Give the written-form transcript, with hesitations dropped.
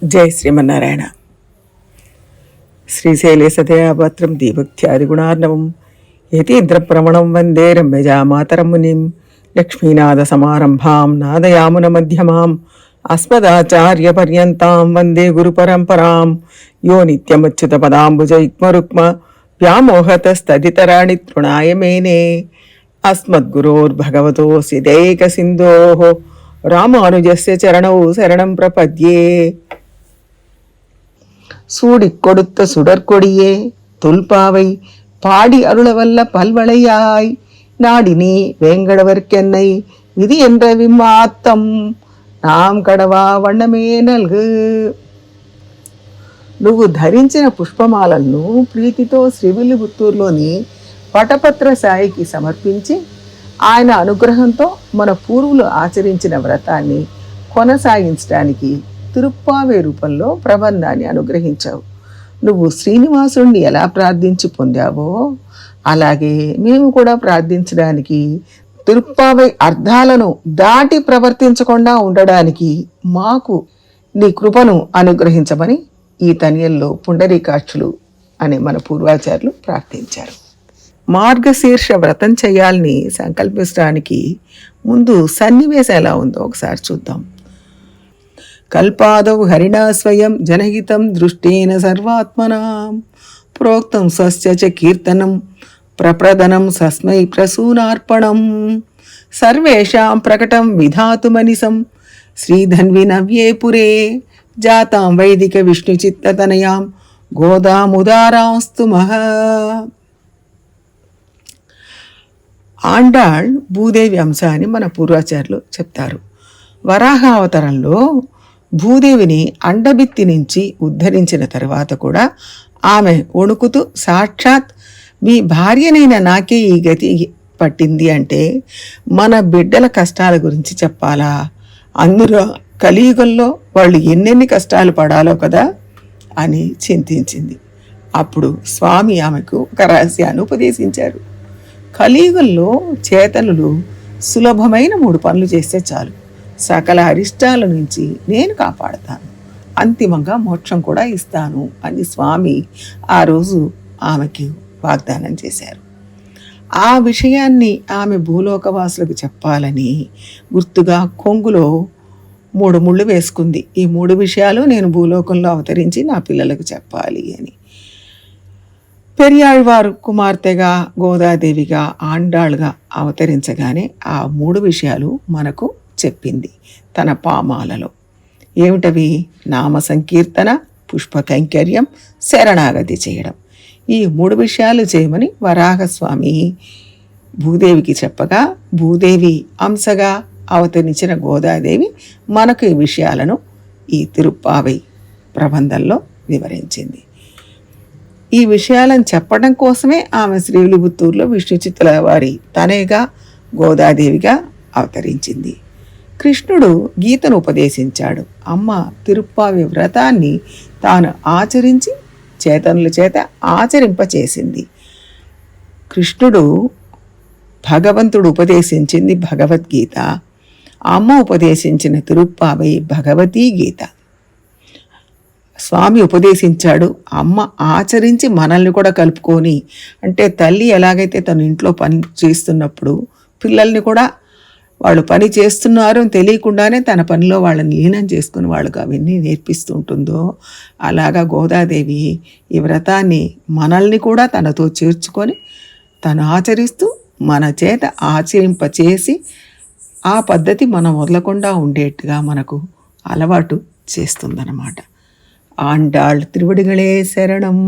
జై శ్రీమన్నారాయణ. శ్రీశైలే సదయాపత్రం దీభక్త్యాదిగుణార్ణవం యతీంద్రప్రమణం వందే రమ్యజామాతరం మునిం లక్ష్మీనాథసమారంభాం నాదయామున మధ్యమాం అస్మదాచార్యపర్యంతాం వందే గురుపరంపరాం యో నిత్యమచ్యుతపదాంబుజైక్మరుక్మ వ్యామోహతస్తదితరాణి తృణాయ మేనే అస్మద్గురోర్భగవతోऽస్య దైకసింధోః రామానుజస్య చరణౌ శరణం ప్రపద్యే. சூடி கொடுத்த சுடற்கொடியே தொல்பாவை பாடி அருளவல்ல பல்வளையாய் நாடினி வேங்கடவர்க்கென்னை விதி என்ற விம்மாத்தம் నాం కడవా వண்ணమే నల్గు. నువ్వు ధరించిన పుష్పమాలను ప్రీతితో శ్రీవిల్లిపుత్తూరులోని పటపత్ర సాయికి సమర్పించి ఆయన అనుగ్రహంతో మన పూర్వులు ఆచరించిన వ్రతాన్ని కొనసాగించడానికి తిరుప్పావే రూపంలో ప్రబంధాన్ని అనుగ్రహించావు. నువ్వు శ్రీనివాసుడిని ఎలా ప్రార్థించి పొందావో అలాగే మేము కూడా ప్రార్థించడానికి తిరుప్పావై అర్థాలను దాటి ప్రవర్తించకుండా ఉండడానికి మాకు నీ కృపను అనుగ్రహించమని ఈ తనియల్లో పుండరీకాక్షులు అనే మన పూర్వాచార్యులు ప్రార్థించారు. మార్గశీర్ష వ్రతం చేయాలని సంకల్పించడానికి ముందు సన్నివేశం ఎలా ఉందో ఒకసారి చూద్దాం. కల్పాదౌ హరిణా స్వయం జనహితం దృష్టేన సర్వాత్మనాం ప్రోక్తం స్వస్య చ కీర్తనం ప్రప్రదనం సస్మై ప్రసూనార్పణం సర్వేషాం ప్రకటం విధాతుమనిసం శ్రీధన్వి నవ్యే పురే జాతాం వైదిక విష్ణుచిత్తతనయాం గోదాముదారాస్తు మహా. ఆండాళ్ భూదేవి అంశ అని మన పూర్వాచార్యులు చెప్తారు. వరాహావతారంలో భూదేవిని అండబిత్తి నుంచి ఉద్ధరించిన తర్వాత కూడా ఆమె వణుకుతూ సాక్షాత్ మీ భార్యనైన నాకే ఈ గతి పట్టింది అంటే మన బిడ్డల కష్టాల గురించి చెప్పాలా? అందులో కలియుగంలో వాళ్ళు ఎన్నెన్ని కష్టాలు పడాలో కదా అని చింతించింది. అప్పుడు స్వామి ఆమెకు ఒక రహస్యాన్ని ఉపదేశించారు. కలియుగంలో చేతనులు సులభమైన 3 పనులు చేస్తే చాలు, సకల అరిష్టాల నుంచి నేను కాపాడతాను, అంతిమంగా మోక్షం కూడా ఇస్తాను అని స్వామి ఆ రోజు ఆమెకి వాగ్దానం చేశారు. ఆ విషయాన్ని ఆమె భూలోకవాసులకు చెప్పాలని గుర్తుగా కొంగులో 3 ముళ్ళు వేసుకుంది. ఈ 3 విషయాలు నేను భూలోకంలో అవతరించి నా పిల్లలకు చెప్పాలి అని. పెరియాళ్వారు కుమార్తెగా గోదాదేవిగా ఆండాళ్ళుగా అవతరించగానే ఆ 3 విషయాలు మనకు చెప్పింది తన పామాలలో. ఏమిటవి? నామ సంకీర్తన, పుష్ప కైంకర్యం, శరణాగతి చేయడం. ఈ 3 విషయాలు చేయమని వరాహస్వామి భూదేవికి చెప్పగా భూదేవి అంశగా అవతరించిన గోదాదేవి మనకు ఈ విషయాలను ఈ తిరుప్పావై ప్రబంధంలో వివరించింది. ఈ విషయాలను చెప్పడం కోసమే ఆమె శ్రీవిల్లిపుత్తూరులో విష్ణుచిత్తుల వారి తనేగా గోదాదేవిగా అవతరించింది. కృష్ణుడు గీతను ఉపదేశించాడు. అమ్మ తిరుప్పావి వ్రతాన్ని తాను ఆచరించి చేతనుల చేత ఆచరింపచేసింది. కృష్ణుడు భగవంతుడు ఉపదేశించింది భగవద్గీత, అమ్మ ఉపదేశించిన తిరుప్పావై భగవతీ గీత. స్వామి ఉపదేశించాడు, అమ్మ ఆచరించి మనల్ని కూడా కలుపుకొని, అంటే తల్లి ఎలాగైతే తన ఇంట్లో పని చేస్తున్నప్పుడు పిల్లల్ని కూడా వాళ్ళు పని చేస్తున్నారు అని తెలియకుండానే తన పనిలో వాళ్ళని లీనం చేసుకుని వాళ్ళకు అవన్నీ నేర్పిస్తూ ఉంటుందో అలాగా గోదాదేవి ఈ వ్రతాన్ని మనల్ని కూడా తనతో చేర్చుకొని తను ఆచరిస్తూ మన చేత ఆచరింపచేసి ఆ పద్ధతి మనం వదలకుండా ఉండేట్టుగా మనకు అలవాటు చేస్తుందన్నమాట. ఆండాళ్ తిరువడిగళే శరణం.